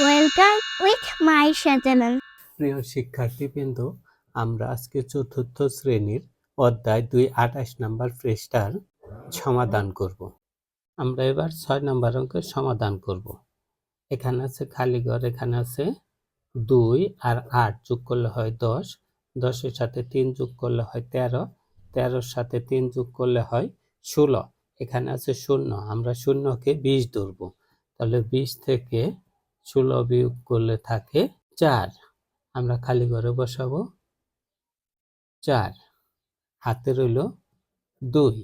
Welcome with my channel. প্রিয় শিক্ষার্থীবৃন্দ, আমরা আজকে চতুর্থ শ্রেণীর অধ্যায় 228 নম্বর পৃষ্ঠার সমাধান করব। আমরা এবার 6 নম্বর অঙ্কের সমাধান করব। এখানে আছে খালি ঘর, এখানে আছে 2 আর 8 যোগ করলে হয় 10, 10-এর সাথে 3 যোগ করলে হয় 13, 13-এর সাথে 3 যোগ করলে হয় 16। এখানে আছে 0, আমরা শূন্যকে 20 ধরব। তাহলে 20 থেকে 16 বিয়োগ করলে থাকে 4। আমরা খালি ঘরে বসাবো 4, হাতে রইল 2,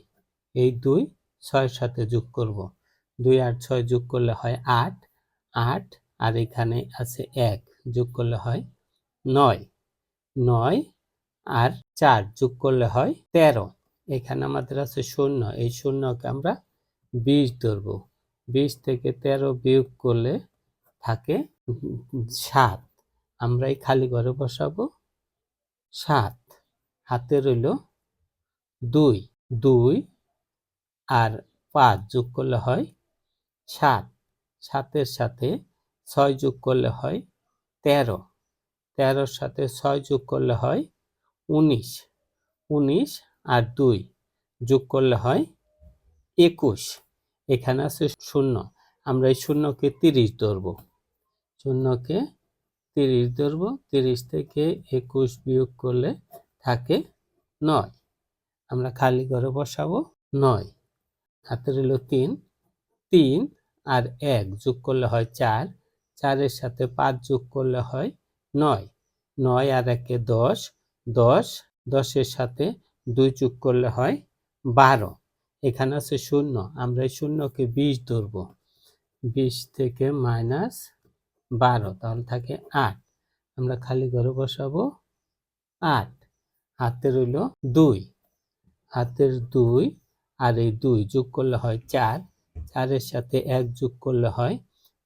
এই 2 6-এর সাথে যোগ করব। 2 আর 6 যোগ করলে হয় 8, 8 আর এখানে আছে 1 যোগ করলে হয় 9, 9 আর 4 যোগ করলে হয় 13। এখানে আমাদের আছে 0, এই শূন্যকে আমরা 20 ধরব। 20 থেকে 13 বিয়োগ করলে থাকে 7। আমরা এই খালি ঘরে বসাবো 7, হাতে রইল 2, 2 আর 5 যোগ করলে হয় 7, 7-এর সাথে 6 যোগ করলে হয় 13, 13-এর সাথে 6 যোগ করলে হয় 19, 19 আর 2 যোগ করলে হয় 21। এখানে আছে 0, আমরা এই শূন্যকে 30 ধরব। শূন্যকে 30 ধরব। 30 থেকে 21 বিয়োগ করলে থাকে 9। আমরা খালি ঘরে বসাবো 9, হাতে রইল 3, 3 আর 1 যোগ করলে হয় 4, 4-এর সাথে 5 যোগ করলে হয় 9, 9 আর 1-এ 10, 10, 10-এর সাথে 2 যোগ করলে হয় 12। এখানে আছে 0, আমরা এই শূন্যকে 20 ধরব। 20 থেকে -12, তাহলে থাকে 8। আমরা খালি ঘরে বসাবো 8, হাতে রইল 2, হাতের 2 আর এই 2 যোগ করলে হয় 4, 4-এর সাথে 1 যোগ করলে হয়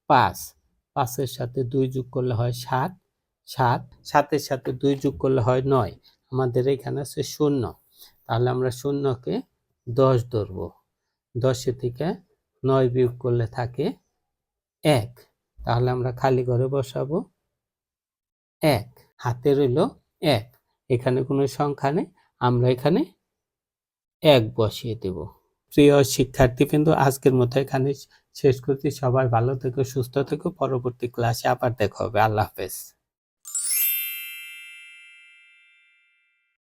5, 5-এর সাথে 2 যোগ করলে হয় 7, 7, 7-এর সাথে 2 যোগ করলে হয় 9। আমাদের এখানে আছে 0, তাহলে আমরা শূন্যকে 10 ধরব। 10 থেকে 9 বিয়োগ করলে থাকে 1। তাহলে আমরা খালি ঘরে বসাবো 1, হাতে রইল 1। এখানে কোনো সংখ্যা নেই, আমরা এখানে 1 বসিয়ে দেব। প্রিয় শিক্ষার্থীবৃন্দ, আজকের মতো এখানে শেষ করছি। সবাই ভালো থেকো, সুস্থ থেকো। পরবর্তী ক্লাসে আবার দেখা হবে। আল্লাহ হাফেজ।